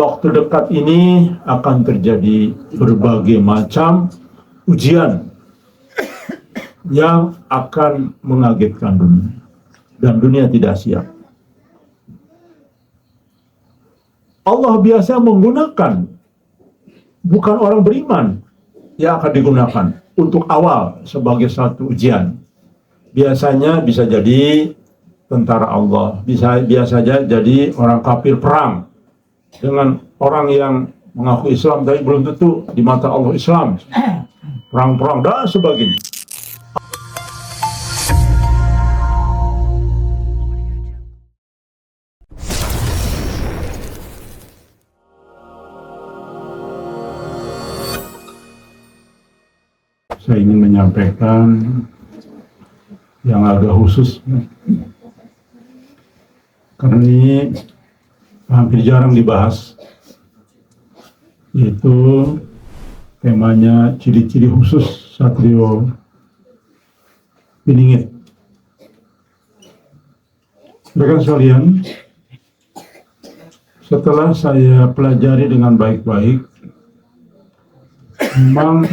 waktu dekat ini akan terjadi berbagai macam ujian yang akan mengagetkan dunia, dan dunia tidak siap. Allah biasa menggunakan bukan orang beriman yang akan digunakan untuk awal sebagai satu ujian. Biasanya bisa jadi tentara Allah, biasa saja jadi orang kafir perang dengan orang yang mengaku Islam tapi belum tentu di mata Allah Islam, perang-perang dan sebagainya. Saya ingin menyampaikan yang agak khusus, karena ini hampir jarang dibahas, yaitu temanya ciri-ciri khusus Satrio Piningit. Rekan sekalian, setelah saya pelajari dengan baik-baik, memang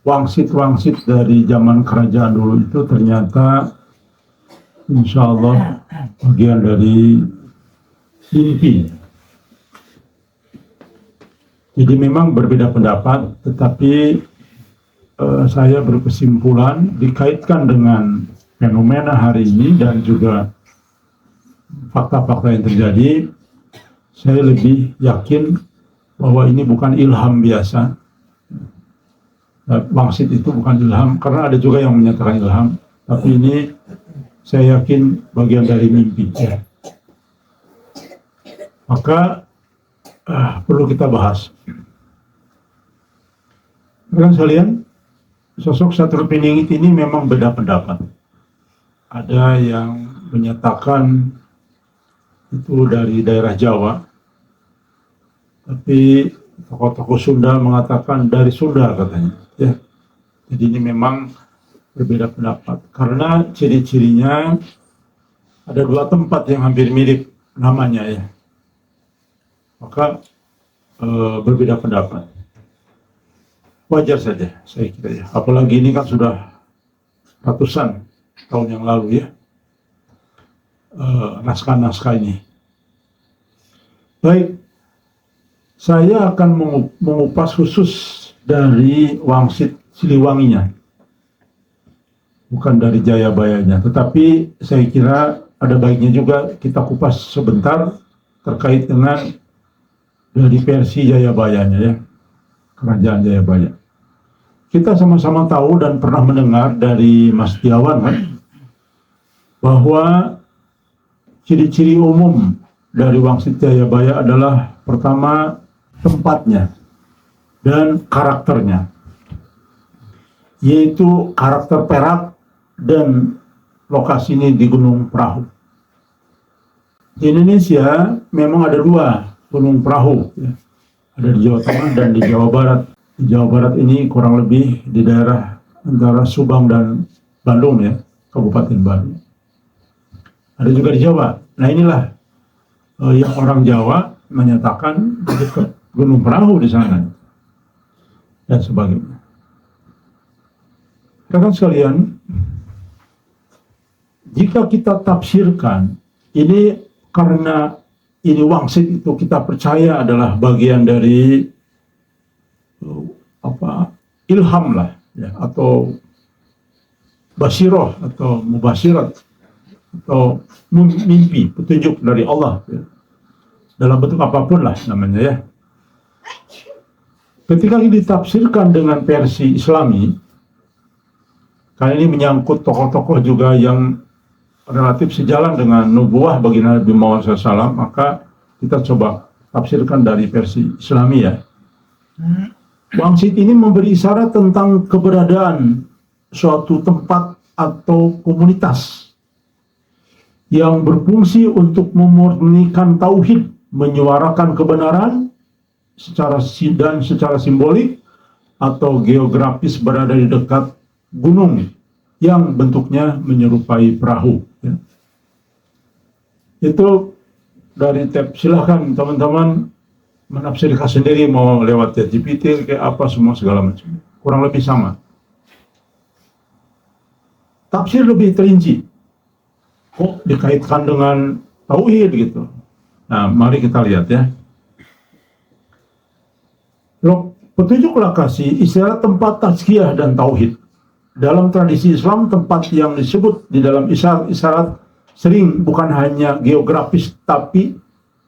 wangsit-wangsit dari zaman kerajaan dulu itu ternyata insya Allah bagian dari mimpi. Jadi memang berbeda pendapat, tetapi saya berkesimpulan dikaitkan dengan fenomena hari ini dan juga fakta-fakta yang terjadi, saya lebih yakin bahwa ini bukan ilham biasa. Wangsit itu bukan ilham, karena ada juga yang menyatakan ilham, tapi ini saya yakin bagian dari mimpi. Maka perlu kita bahas. Rekan sekalian, sosok Satrio Piningit ini memang beda pendapat. Ada yang menyatakan itu dari daerah Jawa, tapi tokoh-tokoh Sunda mengatakan dari Sunda katanya. Ya, jadi ini memang berbeda pendapat karena ciri-cirinya ada dua tempat yang hampir mirip namanya ya. Maka berbeda pendapat. Wajar saja saya kira ya. Apalagi ini kan sudah ratusan tahun yang lalu ya. Naskah-naskah ini. Baik, saya akan mengupas khusus dari wangsit Siliwanginya, bukan dari Jayabayanya, tetapi saya kira ada baiknya juga kita kupas sebentar terkait dengan dari versi Jayabayanya ya, kerajaan Jayabaya. Kita sama-sama tahu dan pernah mendengar dari Mas Tiawan kan, bahwa ciri-ciri umum dari wangsit Jayabaya adalah pertama tempatnya dan karakternya, yaitu karakter perak dan lokasi ini di Gunung Perahu. Di Indonesia memang ada dua gunung perahu, ya. Ada di Jawa Tengah dan di Jawa Barat. Di Jawa Barat ini kurang lebih di daerah antara Subang dan Bandung ya, Kabupaten Bandung. Ada juga di Jawa. Nah inilah yang orang Jawa menyatakan dekat Gunung Perahu di sana dan sebagainya. Rekan sekalian, jika kita tafsirkan ini karena ini wangsit itu kita percaya adalah bagian dari ilham lah ya, atau basiroh atau mubasirat atau mimpi, petunjuk dari Allah ya, dalam bentuk apapun lah namanya ya. Ketika ini ditafsirkan dengan versi Islami, karena ini menyangkut tokoh-tokoh juga yang relatif sejalan dengan nubuah bagi Nabi Muhammad SAW, maka kita coba tafsirkan dari versi Islami ya. Wangsit ini memberi isyarat tentang keberadaan suatu tempat atau komunitas yang berfungsi untuk memurnikan tauhid, menyuarakan kebenaran secara simbolik atau geografis berada di dekat gunung yang bentuknya menyerupai perahu ya. Itu dari tab, silahkan teman-teman menafsirkan sendiri, mau lewat ChatGPT kayak apa, semua segala macam. Kurang lebih sama. Tafsir lebih terinci. Kok dikaitkan dengan tauhid gitu. Nah, mari kita lihat ya. Petunjuk lokasi istilah tempat tazkiyah dan tauhid. Dalam tradisi Islam, tempat yang disebut di dalam isyarat sering bukan hanya geografis, tapi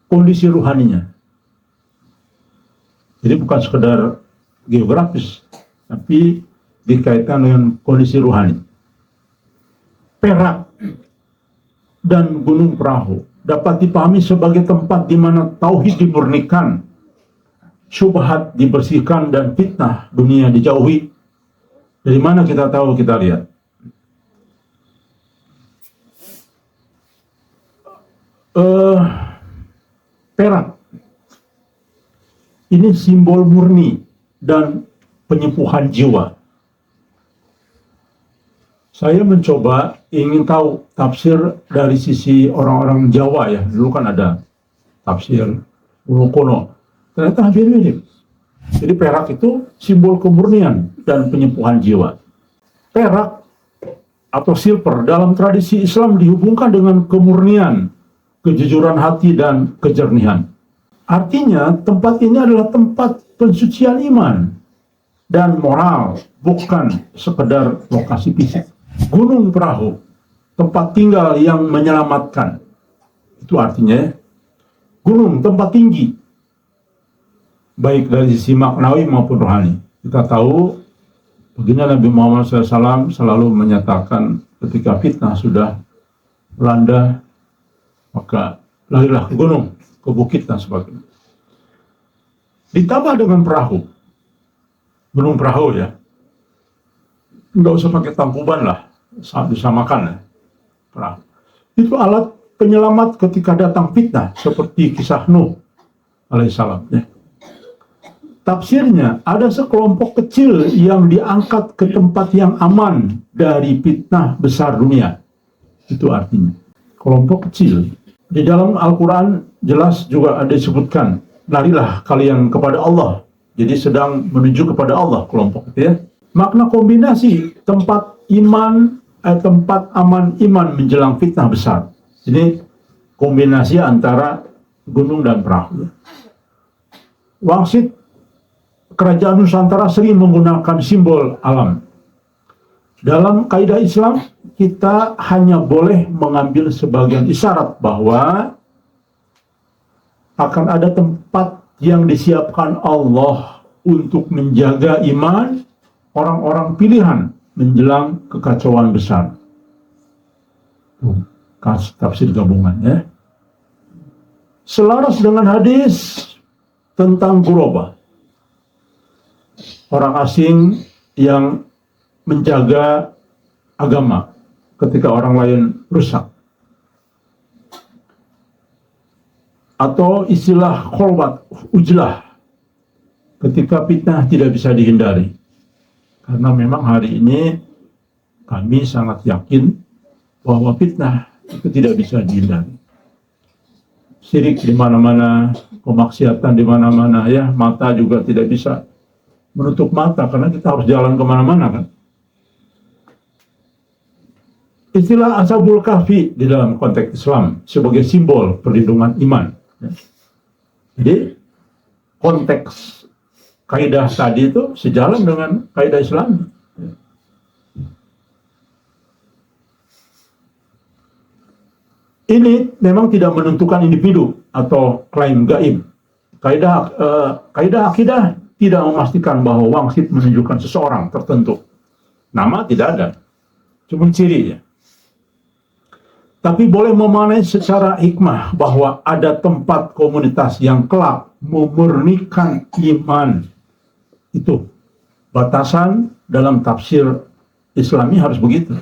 kondisi ruhaninya. Jadi bukan sekedar geografis, tapi dikaitkan dengan kondisi ruhani. Perak dan Gunung Perahu dapat dipahami sebagai tempat di mana tauhid dimurnikan, syubhat dibersihkan, dan fitnah dunia dijauhi. Dari mana kita tahu? Kita lihat. Perak ini simbol murni dan penyembuhan jiwa. Saya mencoba ingin tahu tafsir dari sisi orang-orang Jawa ya. Dulu kan ada tafsir Ulu Kuno. Ternyata hampir mirip. Jadi perak itu simbol kemurnian dan penyembuhan jiwa. Perak atau silver dalam tradisi Islam dihubungkan dengan kemurnian, kejujuran hati, dan kejernihan. Artinya tempat ini adalah tempat pensucian iman dan moral, bukan sekedar lokasi fisik. Gunung Perahu, tempat tinggal yang menyelamatkan. Itu artinya gunung, tempat tinggi, baik dari sisi maknawi maupun rohani. Kita tahu begini, Nabi Muhammad SAW selalu menyatakan ketika fitnah sudah melanda, maka larilah ke gunung, ke bukit dan sebagainya. Ditambah dengan perahu, gunung perahu ya, nggak usah pakai tangkuban lah, disamakan ya, perahu. Itu alat penyelamat ketika datang fitnah, seperti kisah Nuh alaihissalam ya. Tafsirnya, ada sekelompok kecil yang diangkat ke tempat yang aman dari fitnah besar dunia. Itu artinya, kelompok kecil. Di dalam Al-Quran jelas juga ada disebutkan, larilah kalian kepada Allah. Jadi sedang menuju kepada Allah kelompok itu ya. Makna kombinasi tempat iman, tempat aman iman menjelang fitnah besar. Ini kombinasi antara gunung dan perahu. Wangsit Kerajaan Nusantara sering menggunakan simbol alam. Dalam kaidah Islam, kita hanya boleh mengambil sebagian isyarat bahwa akan ada tempat yang disiapkan Allah untuk menjaga iman orang-orang pilihan menjelang kekacauan besar. Tafsir gabungan ya. Selaras dengan hadis tentang ghuraba, orang asing yang menjaga agama ketika orang lain rusak. Atau istilah khulwat, ujlah, ketika fitnah tidak bisa dihindari. Karena memang hari ini kami sangat yakin bahwa fitnah itu tidak bisa dihindari. Syirik di mana-mana, kemaksiatan di mana-mana ya, mata juga tidak bisa menutup mata karena kita harus jalan kemana-mana kan. Istilah Ashabul Kahfi di dalam konteks Islam sebagai simbol perlindungan iman. Jadi konteks kaidah tadi itu sejalan dengan kaidah Islam. Ini memang tidak menentukan individu atau klaim gaib. Kaidah akidah tidak memastikan bahwa wangsit menunjukkan seseorang tertentu. Nama tidak ada, cuma cirinya. Tapi boleh memaknai secara hikmah bahwa ada tempat komunitas yang kelak memurnikan iman. Itu batasan dalam tafsir Islami harus begitu.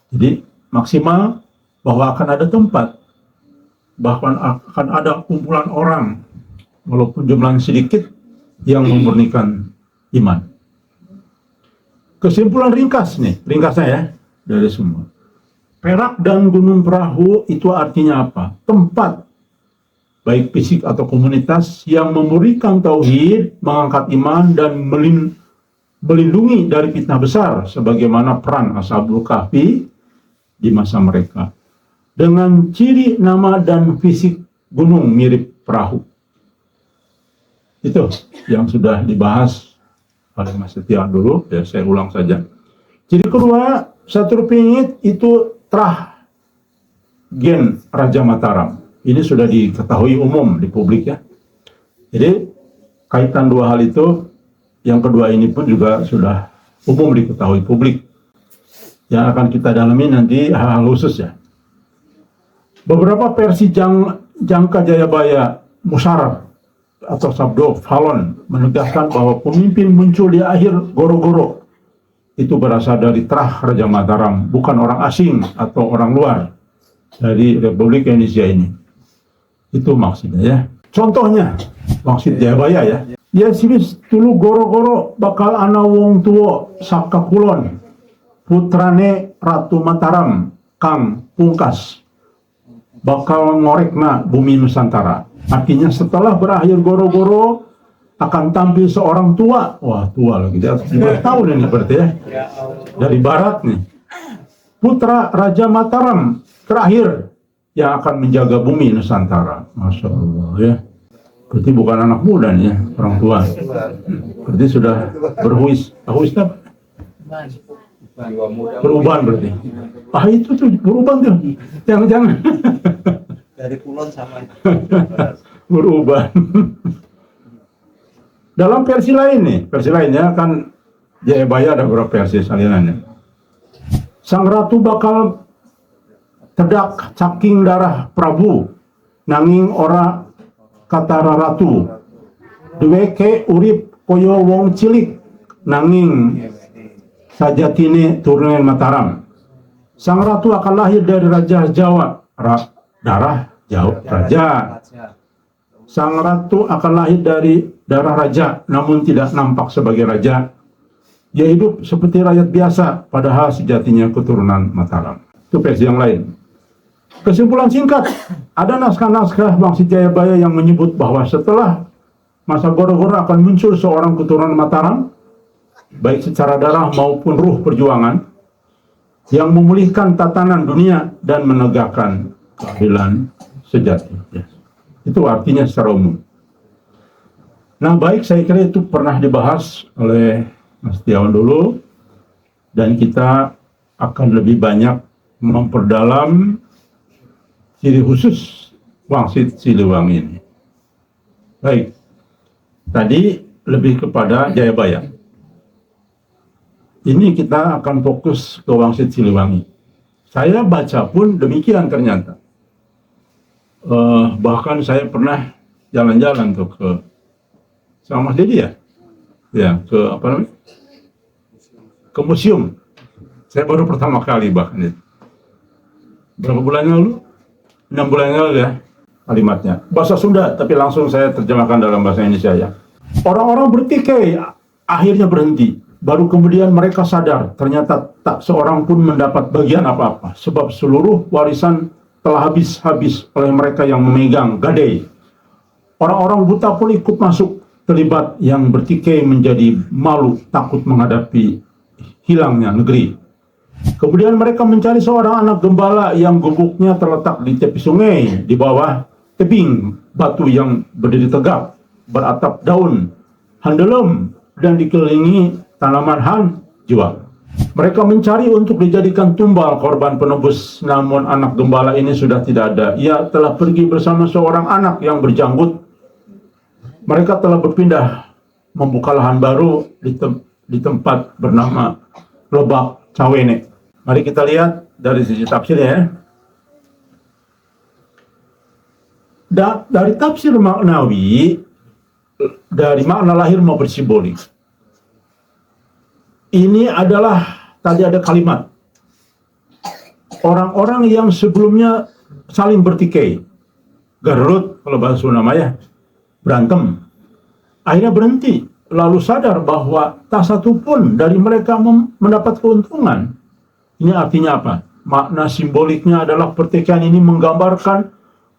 Jadi maksimal bahwa akan ada tempat, bahkan akan ada kumpulan orang, walaupun jumlahnya sedikit, yang memurnikan iman. Kesimpulan ringkas nih, ringkasnya ya, dari semua. Perak dan Gunung Perahu itu artinya apa? Tempat, baik fisik atau komunitas, yang memurnikan tauhid, mengangkat iman, dan melindungi dari fitnah besar, sebagaimana peran Ashabul Kahfi di masa mereka. Dengan ciri nama dan fisik gunung mirip perahu. Itu yang sudah dibahas oleh Mas Setia dulu, ya saya ulang saja. Ciri kedua, Satur Pingit itu terah gen Raja Mataram. Ini sudah diketahui umum di publik ya. Jadi kaitan dua hal itu, yang kedua ini pun juga sudah umum diketahui publik. Yang akan kita dalami nanti hal-hal khusus ya. Beberapa versi Jangka Jayabaya Musarab atau Sabdo Falon menegaskan bahwa pemimpin muncul di akhir Goro-Goro itu berasal dari terah Raja Mataram, bukan orang asing atau orang luar dari Republik Indonesia ini. Itu maksudnya ya. Contohnya maksud Jayabaya ya. Ya sibis tulu Goro-Goro bakal ana wong tuwo saka kulon, putrane Ratu Mataram kang pungkas bakal ngorekna bumi Nusantara. Artinya setelah berakhir Goro-Goro akan tampil seorang tua. Wah, tua lagi. Dia 15 tahun ini berarti ya. Dari barat nih. Putra Raja Mataram terakhir yang akan menjaga bumi Nusantara. Masya Allah ya. Berarti bukan anak muda nih ya, orang tua. Berarti sudah berhuis. Huisnya beruban berarti. Ah itu tuh beruban tuh. Jangan-jangan. Dari Kulon sama beruban. Dalam versi lain nih, versi lainnya kan Jayabaya ada beberapa versi salinannya. Sang ratu bakal tedak saking darah Prabu, nanging ora katara ratu. Duweke urip koyo wong cilik, nanging sajatine turunan Mataram. Sang ratu akan lahir dari Raja Jawa, darah Jawa, Raja. Sang ratu akan lahir dari darah raja, namun tidak nampak sebagai raja. Dia hidup seperti rakyat biasa, padahal sejatinya keturunan Mataram. Itu versi yang lain. Kesimpulan singkat, ada naskah-naskah Bangsa Jayabaya yang menyebut bahwa setelah masa Goro-Goro akan muncul seorang keturunan Mataram, baik secara darah maupun ruh perjuangan, yang memulihkan tatanan dunia dan menegakkan keadilan sejati. Ya. Itu artinya secara umum. Nah baik, saya kira itu pernah dibahas oleh Mas Setiawan dulu, dan kita akan lebih banyak memperdalam ciri khusus Wangsit Siliwangi ini. Baik, tadi lebih kepada Jayabaya. Ini kita akan fokus ke Wangsit Siliwangi. Saya baca pun demikian ternyata. Bahkan saya pernah jalan-jalan tuh ke sama Mas Dedi ya, ke apa namanya? Ke museum. Saya baru pertama kali bahkan itu. Berapa bulan lalu? 6 bulan lalu ya kalimatnya. Bahasa Sunda, tapi langsung saya terjemahkan dalam bahasa Indonesia ya. Orang-orang bertikai, akhirnya berhenti. Baru kemudian mereka sadar, ternyata tak seorang pun mendapat bagian apa-apa. Sebab seluruh warisan telah habis oleh mereka yang memegang gadai. Orang-orang buta pun ikut masuk terlibat, yang bertikai menjadi malu, takut menghadapi hilangnya negeri. Kemudian mereka mencari seorang anak gembala yang gubuknya terletak di tepi sungai, di bawah tebing batu yang berdiri tegak, beratap daun, handelem, dan dikelilingi tanaman han jiwa. Mereka mencari untuk dijadikan tumbal korban penebus, namun anak gembala ini sudah tidak ada. Ia telah pergi bersama seorang anak yang berjanggut. Mereka telah berpindah membuka lahan baru di tempat bernama Lebak Cawene. Mari kita lihat dari sisi tafsirnya ya. Dari tafsir maknawi, dari makna lahir maupun simbolik, ini adalah, tadi ada kalimat, orang-orang yang sebelumnya saling bertikai, garut kalau bahasa Sunda ya, berantem, akhirnya berhenti, lalu sadar bahwa tak satu pun dari mereka mendapat keuntungan. Ini artinya apa? makna simboliknya adalah pertikaian ini menggambarkan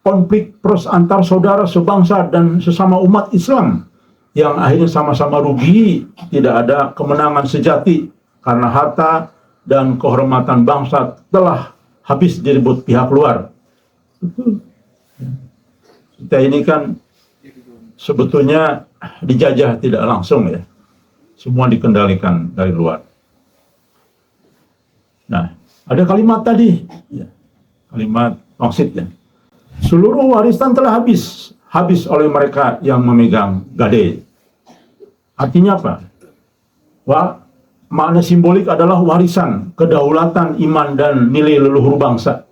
konflik antar saudara sebangsa dan sesama umat Islam yang akhirnya sama-sama rugi, tidak ada kemenangan sejati karena harta dan kehormatan bangsa telah habis direbut pihak luar. Betul. Kita ini kan sebetulnya dijajah tidak langsung ya. Semua dikendalikan dari luar. Nah, ada kalimat tadi, ya, kalimat wangsit ya. Seluruh warisan telah habis oleh mereka yang memegang gade. Artinya apa? Makna simbolik adalah warisan, kedaulatan, iman, dan nilai leluhur bangsa.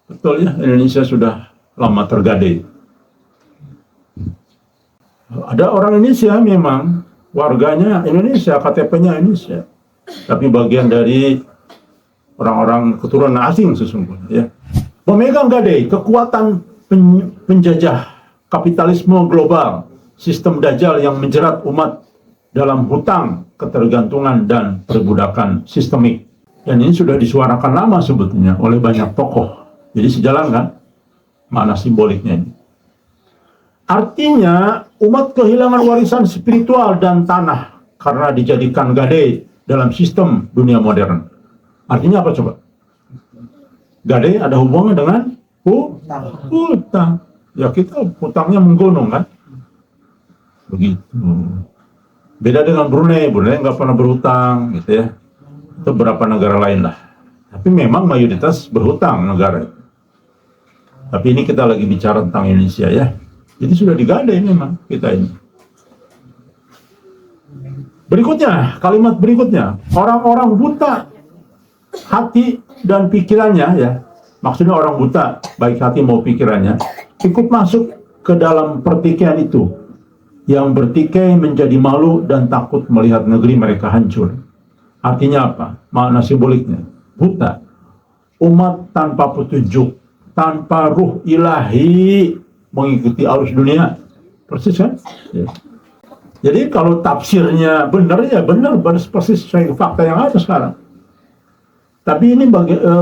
Betul ya, Indonesia sudah lama tergade. Ada orang Indonesia memang, warganya Indonesia, KTP-nya Indonesia. Tapi bagian dari orang-orang keturunan asing sesungguhnya. Ya. Memegang gade, kekuatan penjajah kapitalisme global, sistem dajjal yang menjerat umat dalam hutang, ketergantungan, dan perbudakan sistemik. Dan ini sudah disuarakan lama sebetulnya oleh banyak tokoh. Jadi sejalan kan makna simboliknya ini. Artinya umat kehilangan warisan spiritual dan tanah karena dijadikan gade dalam sistem dunia modern. Artinya apa coba? Gade ada hubungan dengan hutang. Ya kita hutangnya menggunung kan? Begitu. Beda dengan Brunei nggak pernah berhutang gitu ya. Itu beberapa negara lain lah. Tapi memang mayoritas berhutang negara. Tapi ini kita lagi bicara tentang Indonesia ya. Jadi sudah digadai memang kita ini. Berikutnya, kalimat berikutnya, orang-orang buta hati dan pikirannya ya. Maksudnya orang buta, baik hati mau pikirannya, ikut masuk ke dalam pertikaian itu. Yang bertikai menjadi malu dan takut melihat negeri mereka hancur. Artinya apa? Makna simboliknya. Buta. Umat tanpa petunjuk, tanpa ruh ilahi mengikuti arus dunia. Persis kan? Ya. Jadi kalau tafsirnya benar ya benar persis sesuai fakta yang ada sekarang. Tapi ini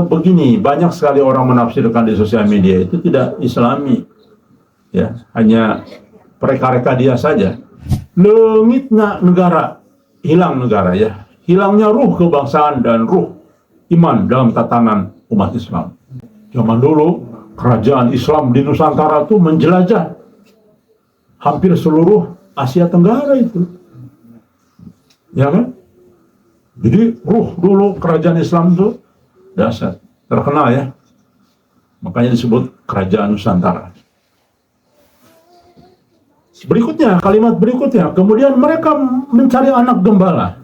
begini, banyak sekali orang menafsirkan di sosial media itu tidak Islami. Ya, hanya mereka-reka dia saja. Lengitnya negara, hilang negara ya. Hilangnya ruh kebangsaan dan ruh iman dalam tatanan umat Islam. Zaman dulu kerajaan Islam di Nusantara itu menjelajah hampir seluruh Asia Tenggara itu. Ya kan? Jadi ruh dulu kerajaan Islam itu dasar, terkenal ya. Makanya disebut kerajaan Nusantara. Berikutnya, kalimat berikutnya, kemudian mereka mencari anak gembala.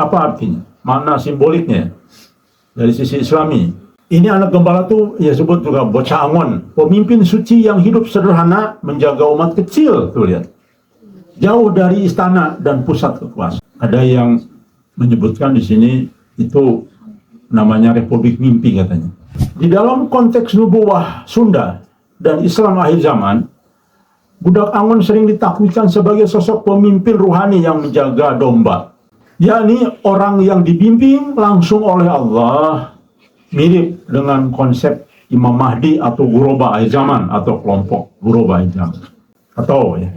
Apa artinya? Makna simboliknya dari sisi Islami. Ini anak gembala itu ya sebut juga bocah angon, pemimpin suci yang hidup sederhana, menjaga umat kecil, tuh lihat. Jauh dari istana dan pusat kekuasaan. Ada yang menyebutkan di sini itu namanya Republik Mimpi katanya. Di dalam konteks nubuwah Sunda dan Islam akhir zaman, budak angon sering ditakwilkan sebagai sosok pemimpin ruhani yang menjaga domba. Yakni orang yang dibimbing langsung oleh Allah, mirip dengan konsep Imam Mahdi atau Guroba akhir zaman atau kelompok Guroba akhir zaman. Atau ya,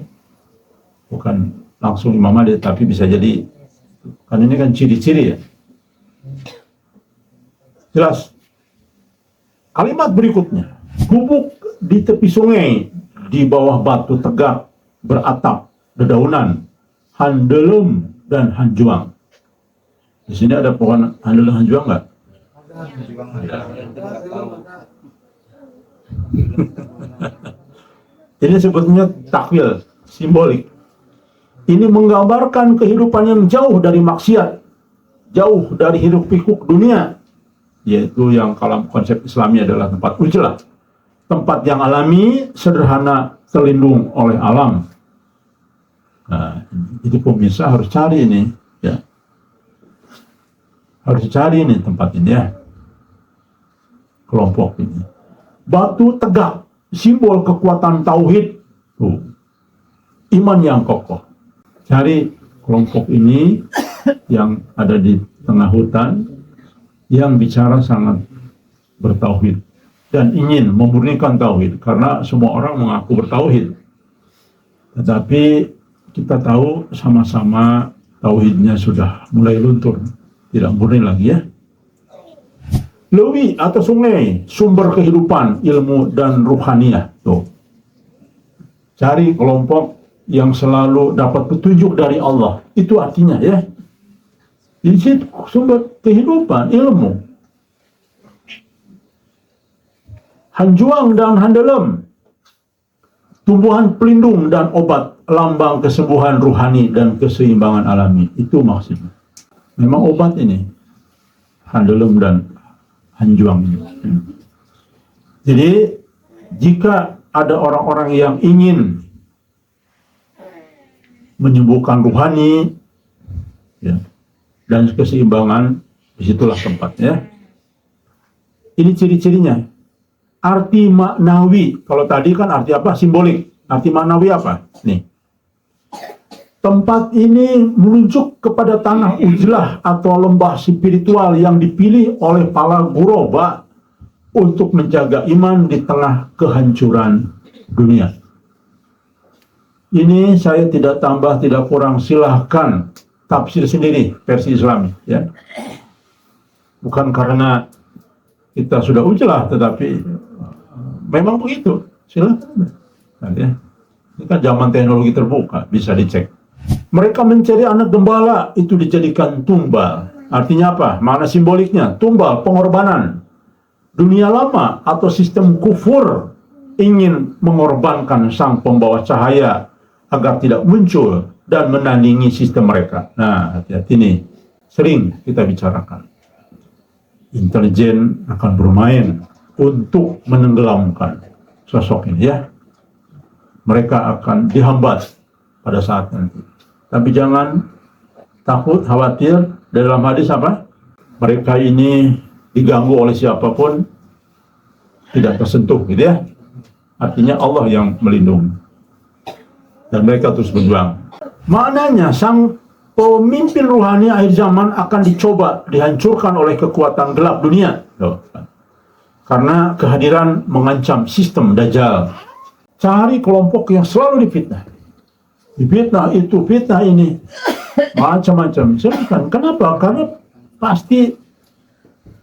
bukan langsung Imam Mahdi tapi bisa jadi, kan ini kan ciri-ciri ya. Jelas. Kalimat berikutnya, gubuk di tepi sungai di bawah batu tegak beratap dedaunan, handelem dan hanjuang. Di sini ada pohon handelem hanjuang nggak? Ini sebetulnya takwil simbolik. Ini menggambarkan kehidupan yang jauh dari maksiat, jauh dari hiruk pikuk dunia, yaitu yang kalau konsep Islami adalah tempat ujlah, tempat yang alami, sederhana, terlindung oleh alam. Nah, jadi pemirsa harus cari ini, ya, harus cari ini tempat ini ya, kelompok ini. Batu tegak, simbol kekuatan tauhid, tuh, iman yang kokoh. Cari kelompok ini yang ada di tengah hutan, yang bicara sangat bertauhid dan ingin memurnikan tauhid, karena semua orang mengaku bertauhid. Tetapi kita tahu sama-sama tauhidnya sudah mulai luntur, tidak murni lagi ya. Lewi atau sungai, sumber kehidupan, ilmu dan ruhaniyah. Tuh. Cari kelompok yang selalu dapat petunjuk dari Allah. Itu artinya ya. Di situ sumber kehidupan, ilmu. Hanjuang dan handelem, tumbuhan pelindung dan obat, lambang kesembuhan ruhani dan keseimbangan alami. Itu maksudnya. Memang obat ini, handelem dan hanjuang. Jadi jika ada orang-orang yang ingin menyembuhkan ruhani ya, dan keseimbangan, disitulah tempatnya. Ini ciri-cirinya. Arti maknawi, kalau tadi kan arti apa? Simbolik. Arti maknawi apa? Nih. Tempat ini menunjuk kepada tanah Ujlah atau lembah spiritual yang dipilih oleh para guroba untuk menjaga iman di tengah kehancuran dunia. Ini saya tidak tambah, tidak kurang, silahkan tafsir sendiri versi Islami. Ya. Bukan karena kita sudah Ujlah, tetapi memang begitu. Silahkan. Nah, ya. Ini kan zaman teknologi terbuka, bisa dicek. Mereka mencari anak gembala, itu dijadikan tumbal. Artinya apa? Makna simboliknya, tumbal, pengorbanan. Dunia lama atau sistem kufur ingin mengorbankan sang pembawa cahaya agar tidak muncul dan menandingi sistem mereka. Nah, hati-hati nih. Sering kita bicarakan. Intelijen akan bermain untuk menenggelamkan sosok ini ya. Mereka akan dihambat pada saat nanti. Tapi jangan takut, khawatir. Dalam hadis apa? Mereka ini diganggu oleh siapapun, tidak tersentuh, gitu ya. Artinya Allah yang melindungi. Dan mereka terus berjuang. Maknanya, sang pemimpin ruhani akhir zaman akan dicoba, dihancurkan oleh kekuatan gelap dunia. Loh. Karena kehadiran mengancam sistem Dajjal. Cari kelompok yang selalu difitnah. Difitnah itu, fitnah ini. Macam-macam. Silakan. Kenapa? Karena pasti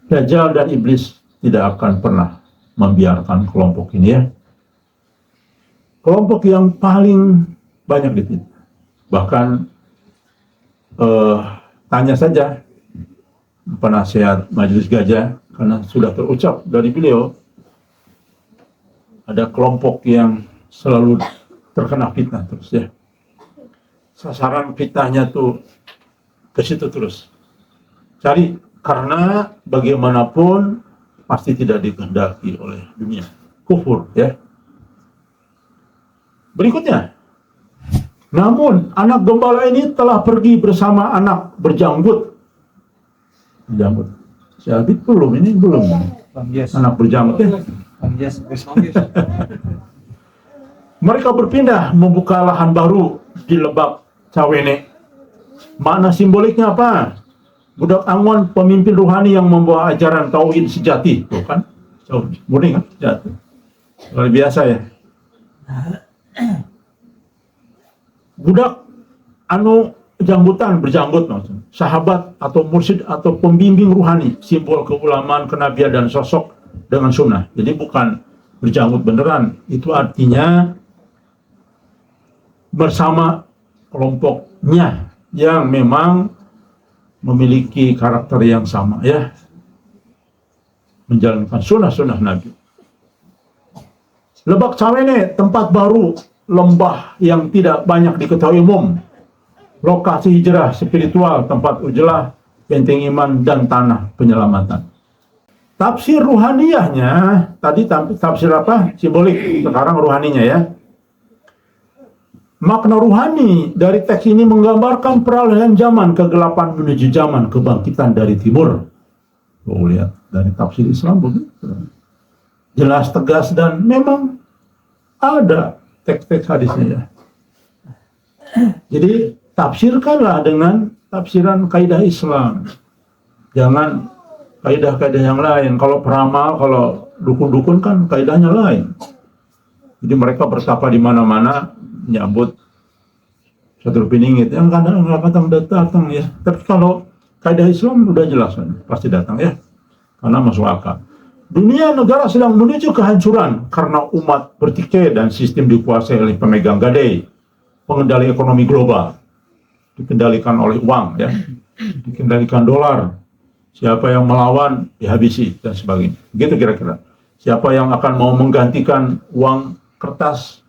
Dajjal dan Iblis tidak akan pernah membiarkan kelompok ini ya. Kelompok yang paling banyak difitnah. Bahkan tanya saja penasihat Majelis Gajah, karena sudah terucap dari beliau, ada kelompok yang selalu terkena fitnah terus ya. Sasaran fitnahnya tuh ke situ terus. Cari, karena bagaimanapun pasti tidak dikehendaki oleh dunia. Kufur ya. Berikutnya. Namun anak gembala ini telah pergi bersama anak berjanggut. Berjanggut. Si Abid belum, ini belum. Anak berjanggut ya. Mereka berpindah membuka lahan baru di Lebak Cawene. Makna simboliknya apa? Budak Angon, pemimpin ruhani yang membawa ajaran tauhid sejati. Tuh kan, murni kan, sejati. Luar biasa ya. Budak janggutan, berjanggut maksudnya. Sahabat atau mursyid atau pembimbing ruhani, simbol keulamaan, kenabian dan sosok dengan sunnah. Jadi bukan berjanggut beneran. Itu artinya bersama kelompoknya yang memang memiliki karakter yang sama ya, menjalankan sunnah-sunnah Nabi. Lebak Cawene, tempat baru, lembah yang tidak banyak diketahui umum, lokasi hijrah spiritual, tempat ujlah, benteng iman dan tanah penyelamatan. Tafsir ruhaniyahnya, tadi tafsir apa? Simbolik, sekarang ruhaninya ya. Makna ruhani dari teks ini menggambarkan peralihan zaman kegelapan menuju zaman kebangkitan dari timur. Oh, lihat dari tafsir Islam begitu. Jelas, tegas, dan memang ada teks-teks hadisnya ya. Jadi tafsirkanlah dengan tafsiran kaidah Islam. Jangan kaidah-kaidah yang lain. Kalau peramal, kalau dukun-dukun kan kaidahnya lain. Jadi mereka bertapa di mana-mana, nyambut satu piningit. Yang kadang nggak datang ya. Tapi kalau kaidah Islam udah jelas kan, pasti datang ya. Karena masuk akal. Dunia negara sedang menuju kehancuran karena umat bertikai dan sistem dikuasai oleh pemegang gadai, pengendali ekonomi global, dikendalikan oleh uang ya, dikendalikan dolar. Siapa yang melawan dihabisi dan sebagainya. Gitu kira-kira. Siapa yang akan mau menggantikan uang kertas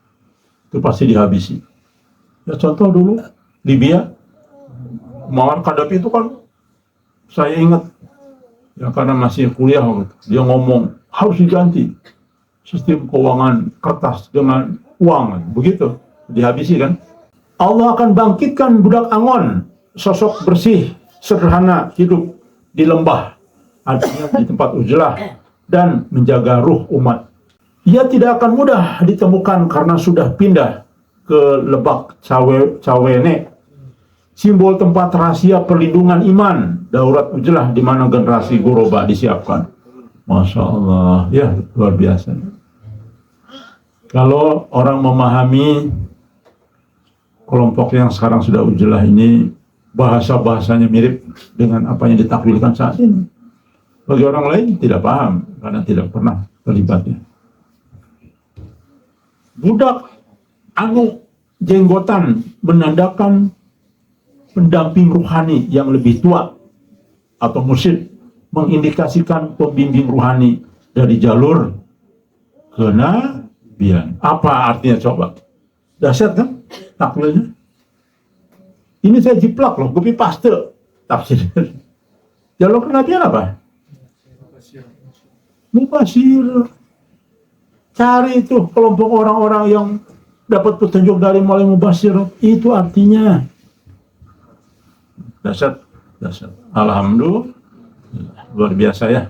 itu pasti dihabisi. Ya contoh dulu Libya, Muammar Gaddafi itu kan saya ingat ya karena masih kuliah gitu. Dia ngomong harus diganti sistem keuangan kertas dengan uang, begitu dihabisi kan. Allah akan bangkitkan budak Angon, sosok bersih, sederhana, hidup di lembah, artinya di tempat uzlah, dan menjaga ruh umat. Ia tidak akan mudah ditemukan karena sudah pindah ke Lebak Cawene, simbol tempat rahasia perlindungan iman, daurat uzlah di mana generasi Goroba disiapkan. Masya Allah, ya luar biasa. Kalau orang memahami kelompok yang sekarang sudah uzlah ini, bahasanya mirip dengan apa yang ditakwilkan saat ini. Bagi orang lain tidak paham karena tidak pernah terlibatnya. Budak anu jenggotan menandakan pendamping ruhani yang lebih tua atau mursyid, mengindikasikan pembimbing ruhani dari jalur kenabian. Apa artinya coba? Dahsyat kan takwilnya? Ini saya jiplak loh, copy paste tafsir. Jalur kenabian apa? Mubasir. Cari itu kelompok orang-orang yang dapat petunjuk dari mulai mubasir. Itu artinya. Dahsyat. Alhamdulillah. Luar biasa ya.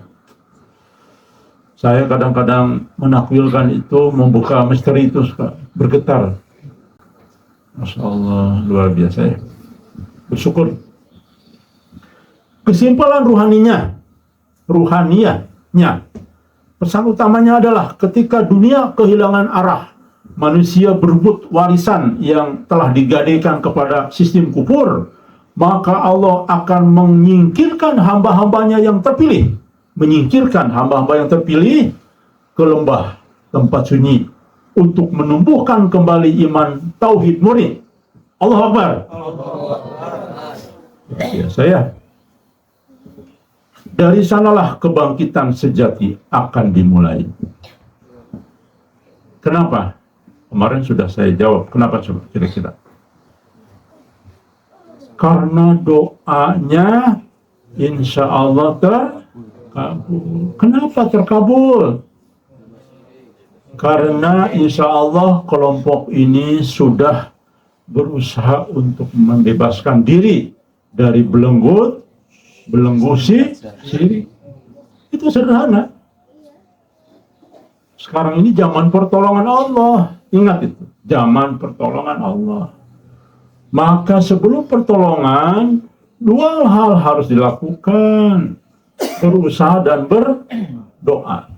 Saya kadang-kadang menakwilkan itu, membuka misteri itu suka bergetar. Masya Allah, luar biasa ya. Bersyukur. Kesimpulan ruhaniyahnya. Pesan utamanya adalah ketika dunia kehilangan arah, manusia berebut warisan yang telah digadaikan kepada sistem kufur, maka Allah akan menyingkirkan hamba-hambanya yang terpilih, ke lembah tempat sunyi untuk menumbuhkan kembali iman tauhid murni. Allahu Akbar. Ya, saya dari sanalah kebangkitan sejati akan dimulai. Kenapa? Kemarin sudah saya jawab. Kenapa coba kira-kira? Karena doanya insya Allah terkabul. Kenapa terkabul? Karena insya Allah kelompok ini sudah berusaha untuk membebaskan diri dari belenggu syirik. Itu sederhana. Sekarang ini zaman pertolongan Allah. Ingat itu, zaman pertolongan Allah. Maka sebelum pertolongan, dua hal harus dilakukan. Berusaha dan berdoa.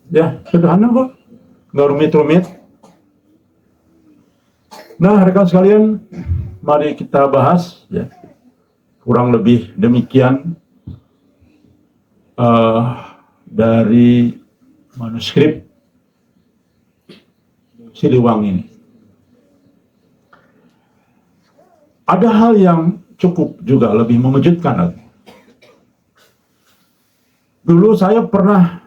Ya, sederhana kok. Nggak rumit-rumit. Nah, rekan sekalian, mari kita bahas ya. Kurang lebih demikian dari manuskrip Siliwangi ini. Ada hal yang cukup juga lebih mengejutkan lagi. Dulu saya pernah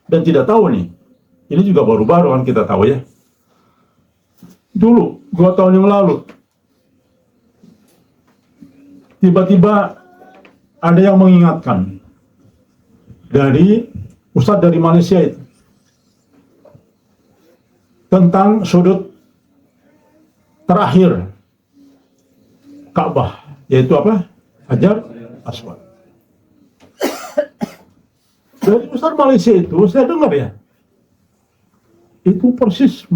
dan tidak tahu nih, ini juga baru-baru kan kita tahu ya. Dulu, 2 tahun yang lalu, tiba-tiba ada yang mengingatkan dari Ustadz dari Malaysia itu tentang sudut terakhir Ka'bah, yaitu apa? Hajar Aswad. Dari Ustadz Malaysia itu saya dengar ya, itu persis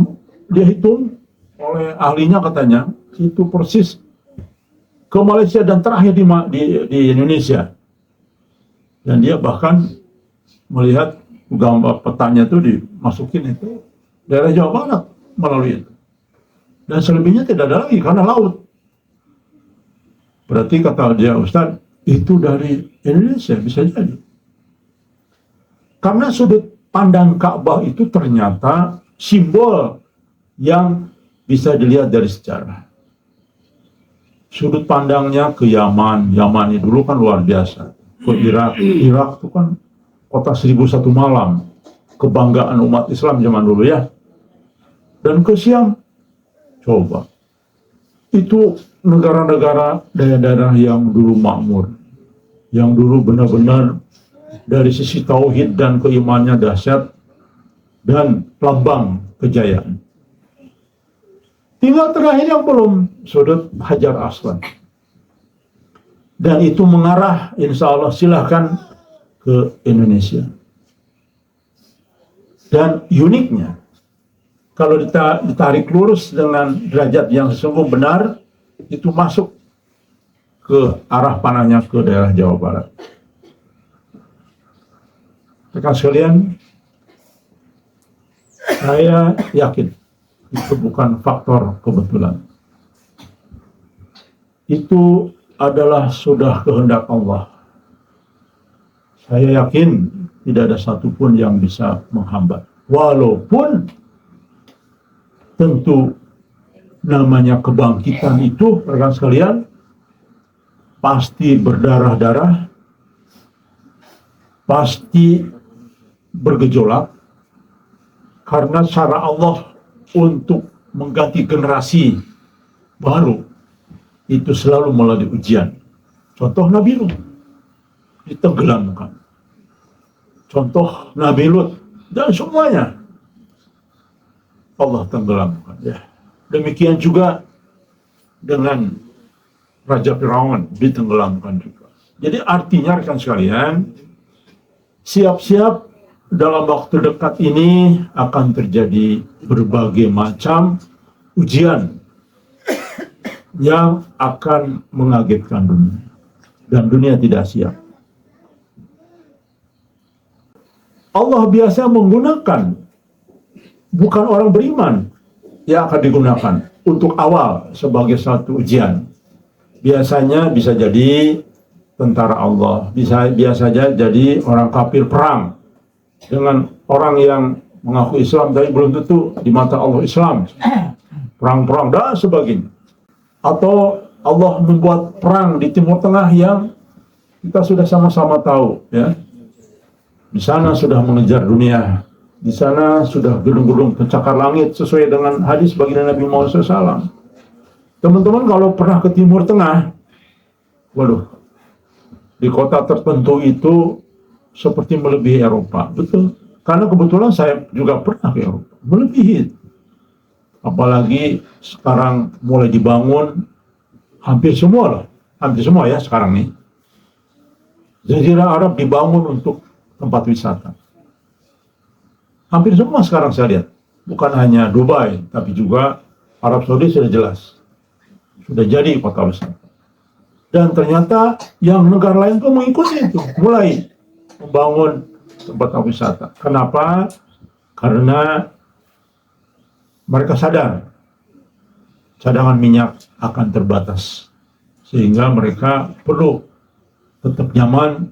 dia hitung oleh ahlinya katanya, itu persis ke Malaysia dan terakhir di Indonesia. Dan dia bahkan melihat gambar petanya itu dimasukin itu daerah Jawa Barat melalui itu. Dan selebihnya tidak ada lagi karena laut. Berarti kata dia, Ustaz, itu dari Indonesia, bisa jadi. Karena sudut pandang Ka'bah itu ternyata simbol yang bisa dilihat dari sejarah. Sudut pandangnya ke Yaman. Yaman ini dulu kan luar biasa. Ke Irak. Irak itu kan kota 1001 malam. Kebanggaan umat Islam zaman dulu ya. Dan ke Syam. Coba. Itu negara-negara, daerah-daerah yang dulu makmur. Yang dulu benar-benar dari sisi tauhid dan keimanannya dahsyat. Dan lambang kejayaan. Tinggal terakhir yang belum, sudut Hajar Aswad. Dan itu mengarah, insya Allah silahkan ke Indonesia. Dan uniknya, kalau ditarik lurus dengan derajat yang sesungguh benar, itu masuk ke arah panahnya ke daerah Jawa Barat. Rekan sekalian, saya yakin itu bukan faktor kebetulan. Itu adalah sudah kehendak Allah. Saya yakin tidak ada satupun yang bisa menghambat. Walaupun tentu namanya kebangkitan itu, rekan sekalian, pasti berdarah-darah, pasti bergejolak, karena cara Allah untuk mengganti generasi baru itu selalu melalui ujian. Contoh Nabi Lut ditenggelamkan. Contoh Nabi Lut dan semuanya Allah tenggelamkan. Ya. Demikian juga dengan Raja Firaun ditenggelamkan juga. Jadi artinya rekan sekalian, siap-siap dalam waktu dekat ini akan terjadi berbagai macam ujian yang akan mengagetkan dunia. Dan dunia tidak siap. Allah biasa menggunakan bukan orang beriman yang akan digunakan untuk awal sebagai satu ujian. Biasanya bisa jadi tentara Allah, biasa saja jadi orang kafir perang dengan orang yang mengaku Islam tapi belum tentu di mata Allah Islam, perang-perang dan sebagainya. Atau Allah membuat perang di Timur Tengah yang kita sudah sama-sama tahu, ya. Di sana sudah mengejar dunia, di sana sudah gedung-gedung pencakar langit sesuai dengan hadis baginda Nabi Muhammad SAW. Teman-teman kalau pernah ke Timur Tengah, waduh, di kota tertentu itu seperti melebihi Eropa, betul. Karena kebetulan saya juga pernah ke Eropa, melebihi. Apalagi sekarang mulai dibangun hampir semua ya sekarang nih. Jazirah Arab dibangun untuk tempat wisata. Hampir semua sekarang saya lihat, bukan hanya Dubai, tapi juga Arab Saudi sudah jelas, sudah jadi kota wisata. Dan ternyata yang negara lain pun mengikuti itu, mulai membangun tempat wisata. Kenapa? Karena mereka sadar cadangan minyak akan terbatas, sehingga mereka perlu tetap nyaman,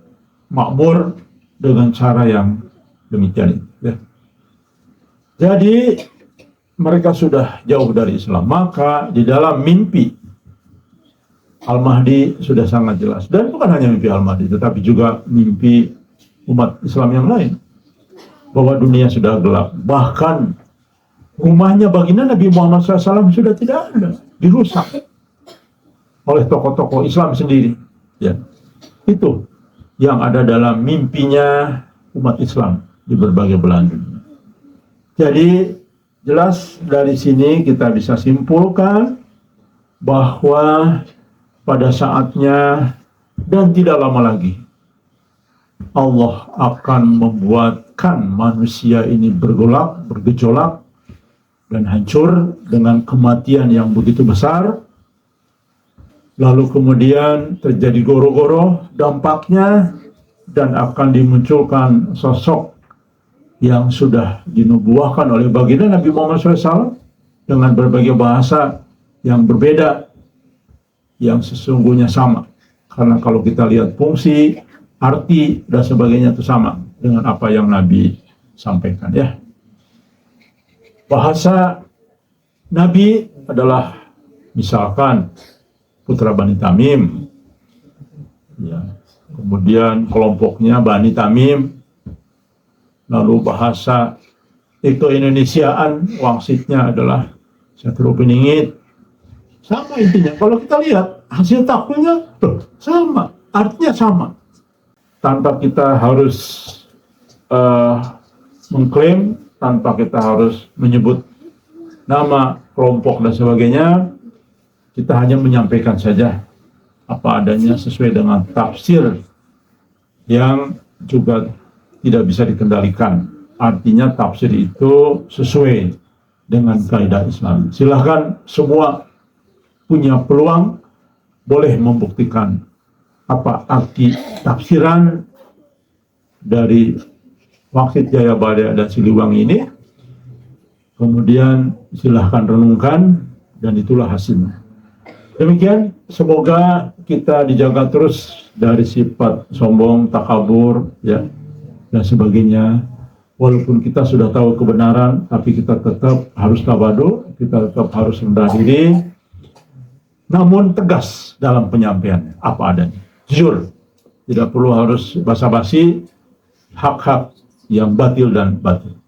makmur dengan cara yang demikian. Ya. Jadi mereka sudah jauh dari Islam. Maka di dalam mimpi Al-Mahdi sudah sangat jelas. Dan bukan hanya mimpi Al-Mahdi, tetapi juga mimpi umat Islam yang lain, bahwa dunia sudah gelap. Bahkan rumahnya baginda Nabi Muhammad SAW sudah tidak ada, dirusak oleh tokoh-tokoh Islam sendiri. Ya. Itu yang ada dalam mimpinya umat Islam di berbagai belahan dunia. Jadi jelas dari sini kita bisa simpulkan bahwa pada saatnya dan tidak lama lagi Allah akan membuatkan manusia ini bergejolak dan hancur dengan kematian yang begitu besar. Lalu kemudian terjadi goro-goro, dampaknya dan akan dimunculkan sosok yang sudah dinubuahkan oleh baginda Nabi Muhammad SAW dengan berbagai bahasa yang berbeda, yang sesungguhnya sama. Karena kalau kita lihat fungsi, arti, dan sebagainya itu sama dengan apa yang Nabi sampaikan ya. Bahasa Nabi adalah misalkan putra Bani Tamim, ya. Kemudian kelompoknya Bani Tamim, lalu bahasa Eko-Indonesiaan wangsitnya adalah Satru Peningit. Sama intinya. Kalau kita lihat hasil takwilnya sama, artinya sama. Tanpa kita harus mengklaim, tanpa kita harus menyebut nama kelompok dan sebagainya, kita hanya menyampaikan saja apa adanya sesuai dengan tafsir yang juga tidak bisa dikendalikan. Artinya tafsir itu sesuai dengan kaidah Islam. Silahkan semua punya peluang boleh membuktikan apa arti tafsiran dari Wangsit Jayabaya dan Siliwangi ini. Kemudian silahkan renungkan dan itulah hasilnya. Demikian, semoga kita dijaga terus dari sifat sombong, takabur, ya, dan sebagainya. Walaupun kita sudah tahu kebenaran, tapi kita tetap harus tawadu, kita tetap harus rendah diri, namun tegas dalam penyampaian apa adanya. Jujur, tidak perlu harus basa-basi hak-hak yang batil dan batil.